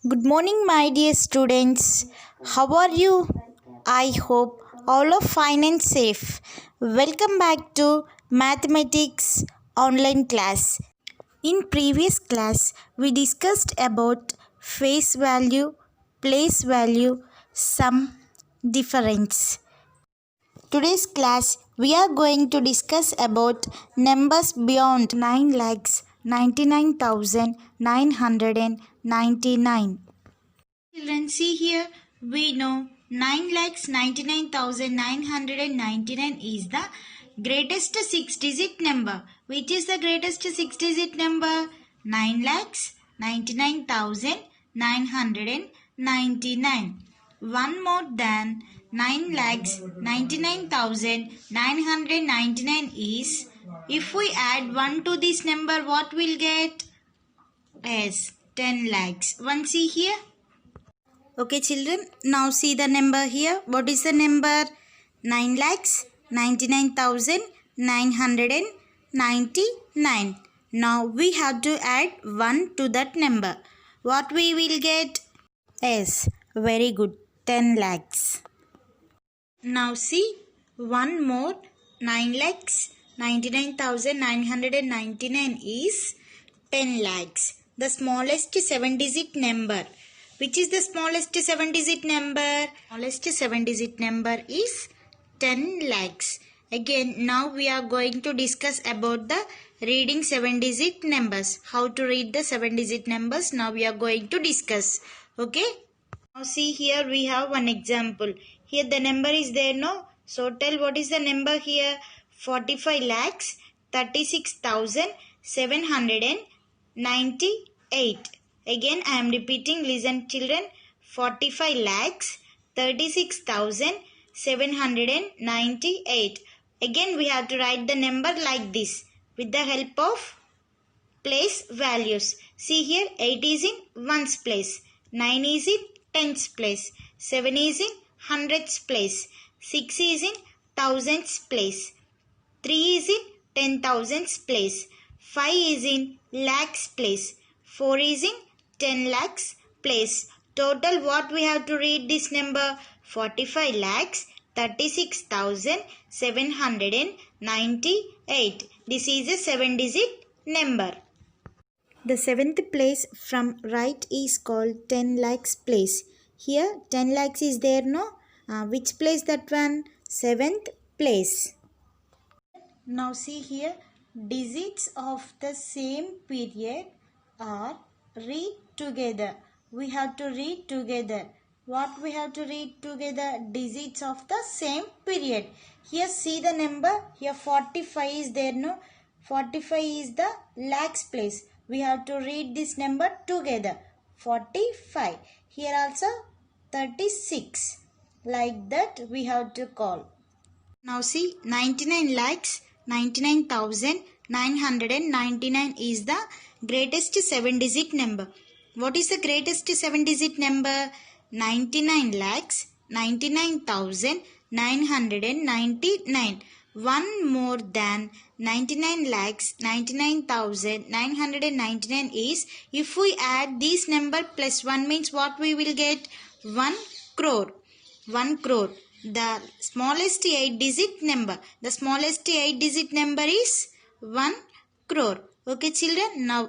Good morning, my dear students. How are you? I hope all are fine and safe. Welcome back to Mathematics online class. In previous class, we discussed about face value, place value, sum, difference. Today's class, we are going to discuss about numbers beyond 9,99,999. Children, see here, we know 9,99,999 is the greatest 6-digit number. Which is the greatest 6-digit number? 9,99,999. One more than 9,99,999 is, if we add 1 to this number, what will get? Yes, 10 lakhs. One see here. Okay children, now see the number here. What is the number? 9,99,999. Now we have to add 1 to that number. What we will get? Yes, very good. 10 lakhs. Now see one more. 9,99,999 is 10 lakhs. The smallest 7-digit number. Which is the smallest 7-digit number? Smallest 7-digit number is 10 lakhs. Again, now we are going to discuss about the reading 7-digit numbers. How to read the 7-digit numbers. Now we are going to discuss. Okay. Now see here we have one example. Here the number is there, no? So tell what is the number here? 45 lakhs 36,798. Again I am repeating, listen children. 45 lakhs 36,798. Again we have to write the number like this with the help of place values. See here, 8 is in ones place, 9 is in tens place, 7 is in hundreds place, 6 is in thousands place, 3 is in 10,000s place, 5 is in lakhs place, 4 is in 10 lakhs place. Total what we have to read this number? 45 lakhs 36,798. This is a 7-digit number. The 7th place from right is called 10 lakhs place. Here 10 lakhs is there, no? Which place that one? 7th place. Now see here, digits of the same period are read together. We have to read together. What we have to read together? Digits of the same period. Here see the number. Here 45 is there, no? 45 is the lakhs place. We have to read this number together. 45. Here also 36. Like that we have to call. Now see 99 lakhs 99,999 is the greatest 7-digit number. What is the greatest 7-digit number? 99 lakhs 99,999. One more than 99 lakhs 99,999 is, if we add this number plus 1 means what we will get? 1 crore. 1 crore. The smallest 8-digit number. The smallest 8-digit number is 1 crore. Okay children. Now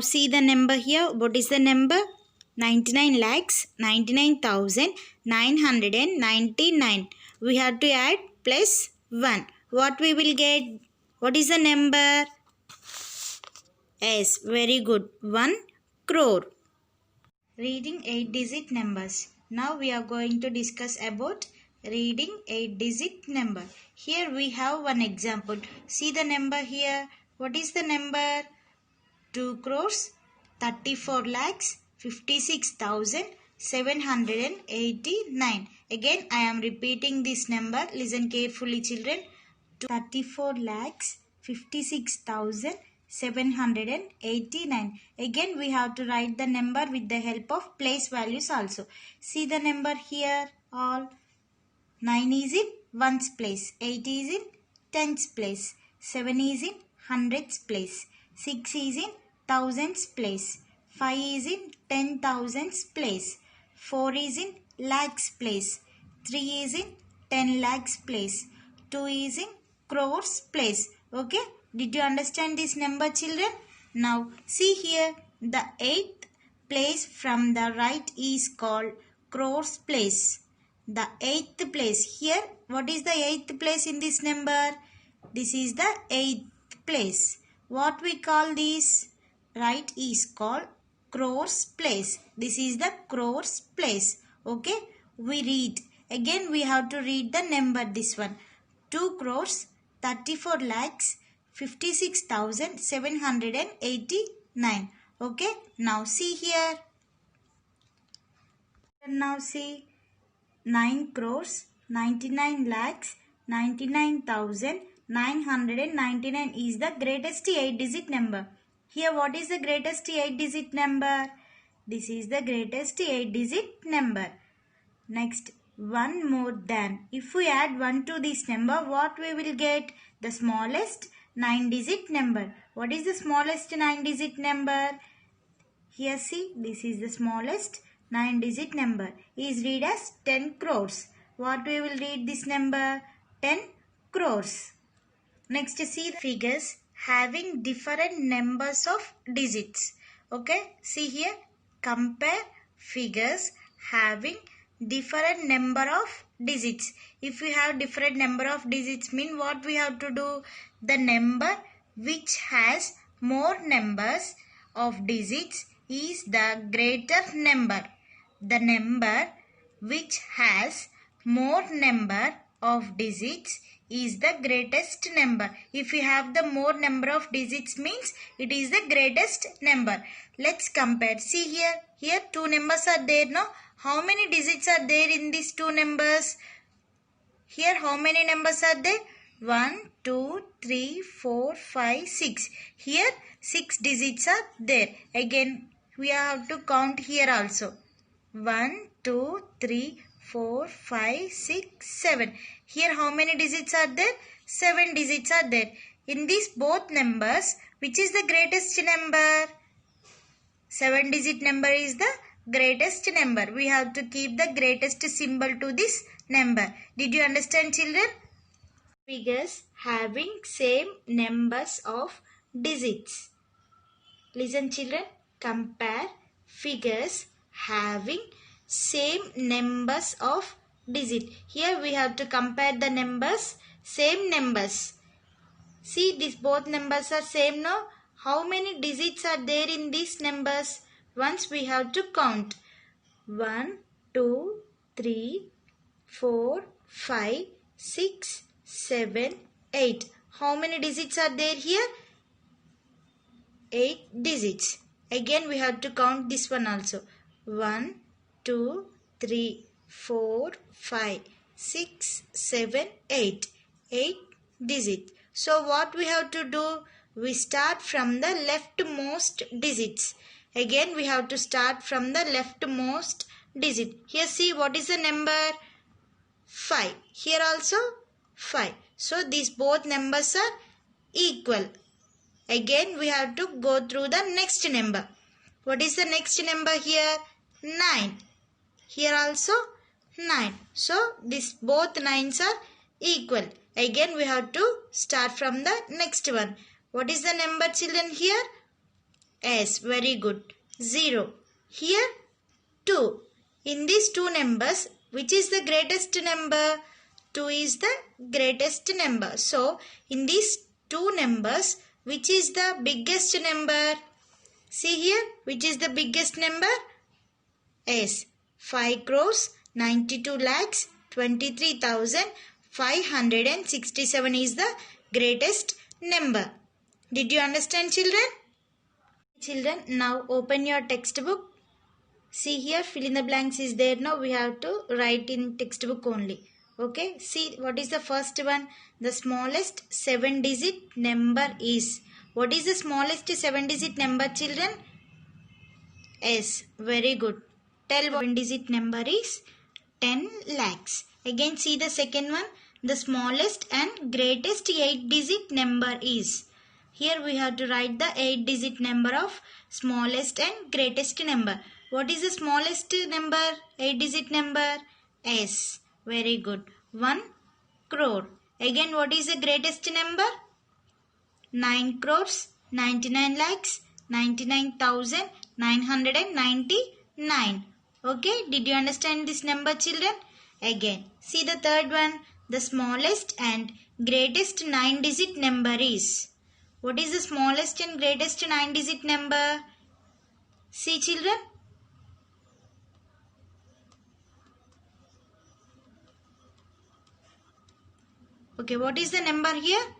see the number here. What is the number? 99 lakhs 99,999. We have to add plus 1. What we will get? What is the number? Yes, very good. 1 crore. Reading 8-digit numbers. Now we are going to discuss about reading 8-digit number. Here we have one example. See the number here. What is the number? 2 crores 34 lakhs 56,789. Again I am repeating this number. Listen carefully children. 34 lakhs 56,789. Again we have to write the number with the help of place values also. See the number here all. 9 is in ones place, 8 is in tens place, 7 is in hundreds place, 6 is in thousands place, 5 is in 10,000s place. 4 is in lakhs place. 3 is in 10 lakhs place. 2 is in crores place. Okay. Did you understand this number, children? Now see here, the 8th place from the right is called crores place. The 8th place. Here, what is the 8th place in this number? This is the 8th place. What we call this? Right is called crores place. This is the crores place. Okay. We read. Again we have to read the number, this one. 2 crores 34 lakhs 56,789. Okay. Now see here. Now see. 9 crores 99 lakhs 99,999 is the greatest 8-digit number. Here what is the greatest 8-digit number? This is the greatest 8-digit number. Next, one more than. If we add 1 to this number, what we will get? The smallest 9-digit number. What is the smallest 9-digit number? Here see, this is the smallest 9-digit number. Is read as 10 crores. What we will read this number? 10 crores. Next, see figures having different numbers of digits. Okay, see here. Compare figures having different number of digits. If we have different number of digits, mean what we have to do? The number which has more numbers of digits is the greater number. The number which has more number of digits is the greatest number. If we have the more number of digits, means it is the greatest number. Let's compare. See here. Here 2 numbers are there, no? How many digits are there in these 2 numbers? Here how many numbers are there? 1, 2, 3, 4, 5, 6. Here 6 digits are there. Again we have to count here also. 1, 2, 3, 4, 5, 6, 7. Here how many digits are there? 7 digits are there. In these both numbers, which is the greatest number? 7-digit number is the greatest number. We have to keep the greatest symbol to this number. Did you understand, children? Figures having same numbers of digits. Listen, children. Compare figures having same numbers of digits. Here we have to compare the numbers, same numbers. See, these both numbers are same, no? How many digits are there in these numbers? Once we have to count. 1, 2, 3, 4, 5, 6, 7, 8. How many digits are there here? 8 digits. Again we have to count this one also. 1, 2, 3, 4, 5, 6, 7, 8. 8 digits. So what we have to do? We start from the leftmost digits. Again we have to start from the leftmost digit. Here see, what is the number? 5. Here also 5. So these both numbers are equal. Again we have to go through the next number. What is the next number here? 9. Here also 9. So these both 9s are equal. Again we have to start from the next one. What is the number, children, here? Yes, very good. 0. Here 2. In these 2 numbers, which is the greatest number? 2 is the greatest number. So in these 2 numbers, which is the biggest number? See here, which is the biggest number? Yes, 5 crores 92 lakhs 23,567 is the greatest number. Did you understand, children? Children, now open your textbook. See here, fill in the blanks is there. Now we have to write in textbook only. Okay, see what is the first one? The smallest 7-digit number is. What is the smallest 7-digit number, children? Yes, very good. Tell what 7-digit number is. 10 lakhs. Again see the second one. The smallest and greatest 8-digit number is. Here we have to write the 8-digit number of smallest and greatest number. What is the smallest number? 8-digit number? S. Very good. 1 crore. Again, what is the greatest number? 9 crores, 99 lakhs, 99,999. Okay, did you understand this number, children? Again, see the third one. The smallest and greatest 9-digit number is. What is the smallest and greatest 9-digit number? See, children. Okay, what is the number here?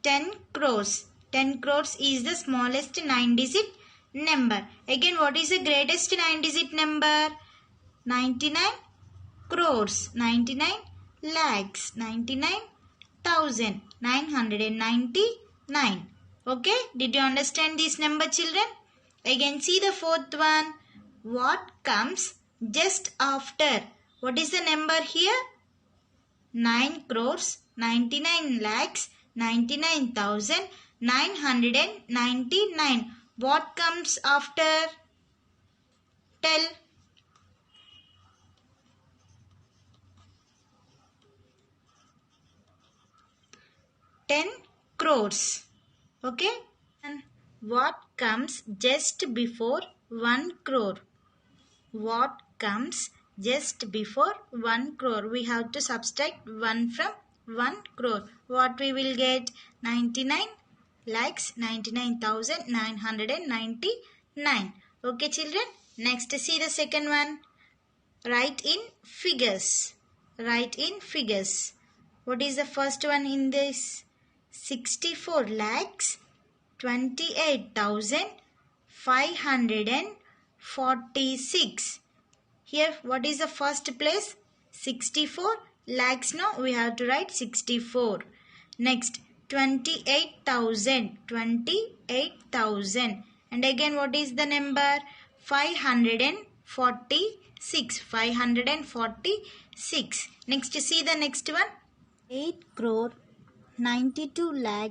10 crores. 10 crores is the smallest 9-digit number. Again, what is the greatest 9-digit number? 99 crores. 99 lakhs. 99,999. Okay, did you understand this number, children? Again, see the fourth one. What comes just after? What is the number here? 9 crores, 99 lakhs, 99,999. What comes after? Tell. 10 crores. Okay. And what comes just before 1 crore? What comes just before 1 crore? We have to subtract 1 from 1 crore. What we will get? 99 lakhs 99,999. Okay, children. Next, see the second one. Write in figures. Write in figures. What is the first one in this? 64 lakhs 28,546. Here, what is the first place? 64 lakhs. Now we have to write 64. Next, 28,000. 28,000. And again, what is the number? 546. 546. Next, see the next one. 8 crore 92 lakh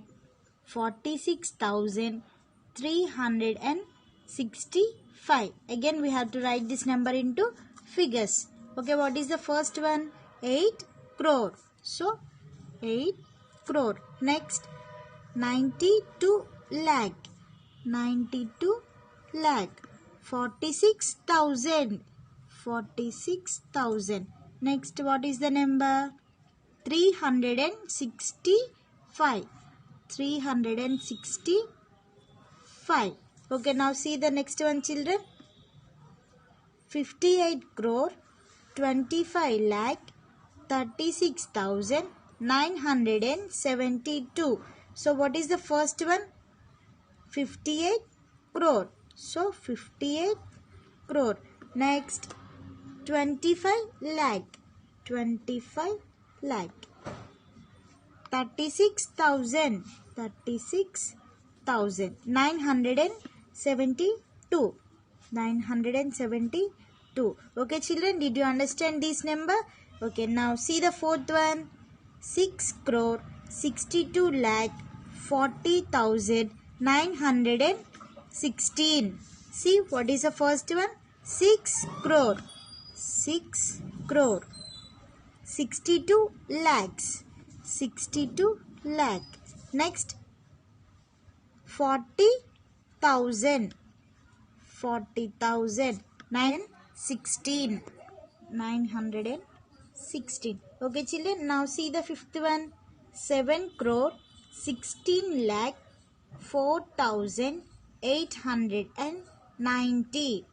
46,365. Again, we have to write this number into figures. Okay, what is the first one? 8 crore. So, 8 crore. Next, 92 lakh. 92 lakh. 46,000. 46,000. Next, what is the number? 365. 365. Okay, now see the next one, children. 58 crore 25 lakh 36,972. So what is the first one? 58 crore. So 58 crore. Next, 25 lakh. 25 lakh. 36,000. 36,000. 972. 972. Okay, children, did you understand this number? Okay, now see the fourth one. 6 crore 62 lakh 40,916. See, what is the first one? 6 crore. 6 crore. 62 lakhs. 62 lakh. Next, 40,000. 40,000. 916. 916. Okay, children. Now see the fifth one. 7 crore 16 lakh 4,890.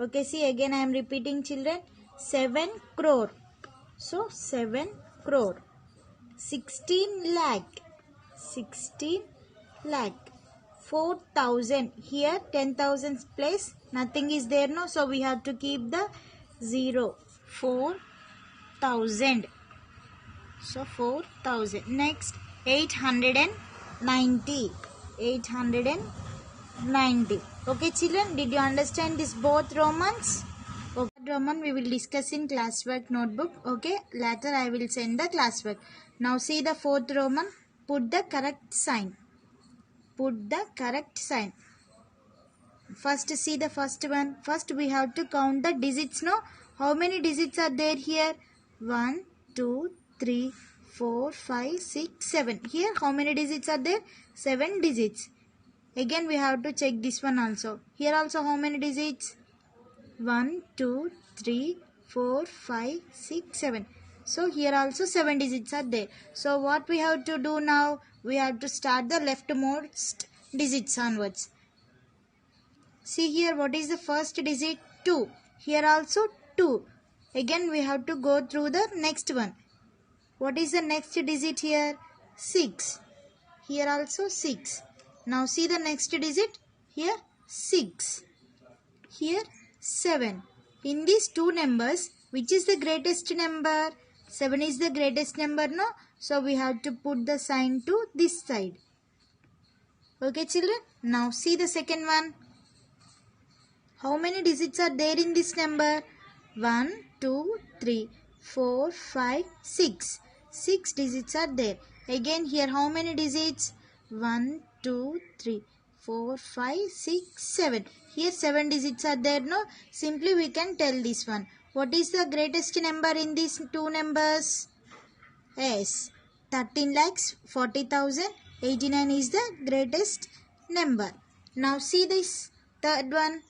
Okay, see, again I am repeating, children. 7 crore. So 7 crore. 16 lakh. 16 lakh. 4,000. Here 10,000 place nothing is there, no, so we have to keep the 0. 4,000. So 4,000. Next, 890. 890. Okay, children, did you understand this both Romans? Okay, Roman we will discuss in classwork notebook. Okay, later I will send the classwork. Now see the fourth Roman. Put the correct sign. put the correct sign. First see the first one. First we have to count the digits. No, how many digits are there here? 1, 2, 3, 4, 5, 6, 7. Here how many digits are there? 7 digits. Again we have to check this one also. Here also how many digits? 1, 2, 3, 4, 5, 6, 7. So here also 7 digits are there. So what we have to do now? We have to start the leftmost digits onwards. See here, what is the first digit? 2. Here also 2. Again we have to go through the next one. What is the next digit here? 6. Here also 6. Now see the next digit. Here 6. Here 7. In these two numbers, which is the greatest number? 7 is the greatest number, no? So we have to put the sign to this side. Okay children. Now see the second one. How many digits are there in this number? 1, 2, 3, 4, 5, 6. 6 digits are there. Again here how many digits? 1, 2, 3, 4, 5, 6, 7. Here 7 digits are there, no? Simply we can tell this one. What is the greatest number in these two numbers? Yes, 13 lakhs 40,000. 89 is the greatest number. Now see this third one.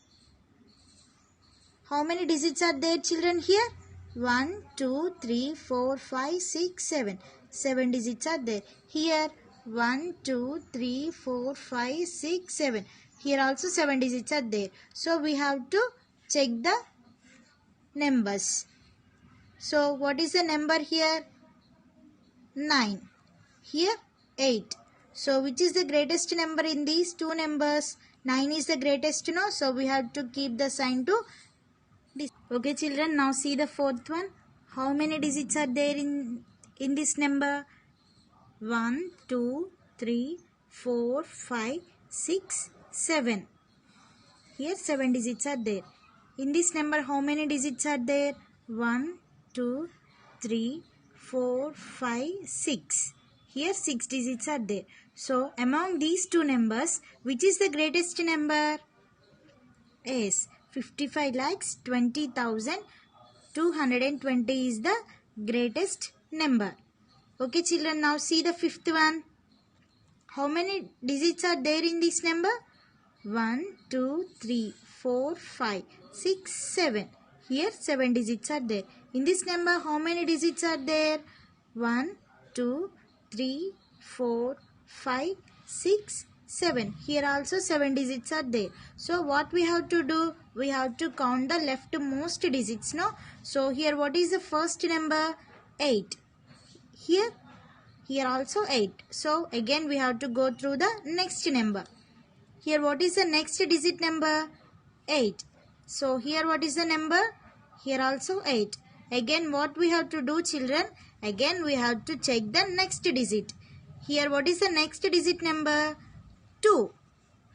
How many digits are there children here? 1, 2, 3, 4, 5, 6, 7. 7 digits are there. Here 1, 2, 3, 4, 5, 6, 7. Here also 7 digits are there. So we have to check the numbers. So what is the number here? 9. Here 8. So which is the greatest number in these two numbers? 9 is the greatest, no? So we have to keep the sign to this. Okay children, now see the fourth one. How many digits are there in this number? 1, 2, 3, 4, 5, 6, 7. Here 7 digits are there. In this number how many digits are there? 1, 2, 3, 4, 5, 6. Here 6 digits are there. So among these two numbers, which is the greatest number? Yes, 55 lakhs 20,220 is the greatest number. Okay children, now see the fifth one. How many digits are there in this number? 1, 2, 3, 4, 5, 6, 7. Here 7 digits are there. In this number how many digits are there? 1, 2, 3, 4, 5, 6, 7. Here also 7 digits are there. So what we have to do? We have to count the leftmost digits, no? So here what is the first number? 8. Here also 8. So again we have to go through the next number. Here what is the next digit number? 8. So here what is the number? Here also 8. Again what we have to do children? Again we have to check the next digit. Here what is the next digit number? 2.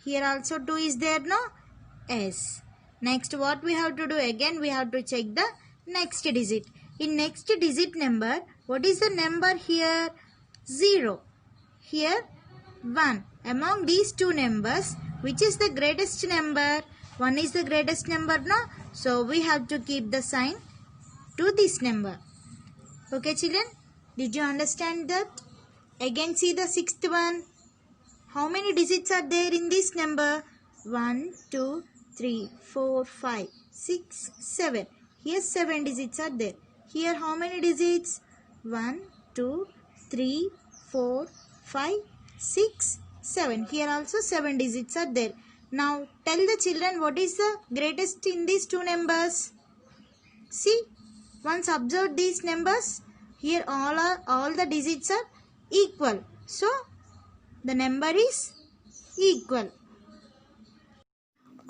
Here also 2 is there, no? Yes. Next what we have to do? Again we have to check the next digit. In next digit number, what is the number here? 0. Here 1. Among these two numbers, which is the greatest number? 1 is the greatest number, no? So we have to keep the sign to this number. Okay children, did you understand that? Again see the sixth one. How many digits are there in this number? 1, 2, 3, 4, 5, 6, 7. Here 7 digits are there. Here how many digits? 1, 2, 3, 4, 5, 6, 7. Here also 7 digits are there. Now tell the children what is the greatest in these two numbers. See, once observe these numbers. Here all the digits are equal. So the number is equal.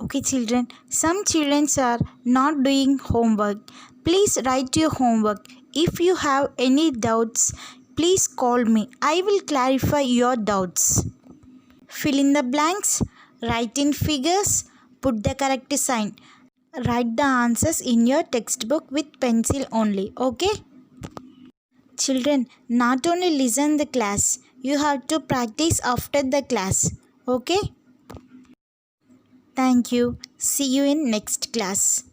Okay children, some children are not doing homework. Please write your homework. If you have any doubts, please call me. I will clarify your doubts. Fill in the blanks, write in figures, put the correct sign. Write the answers in your textbook with pencil only. Okay? Children, not only listen the class, you have to practice after the class. Okay? Thank you. See you in next class.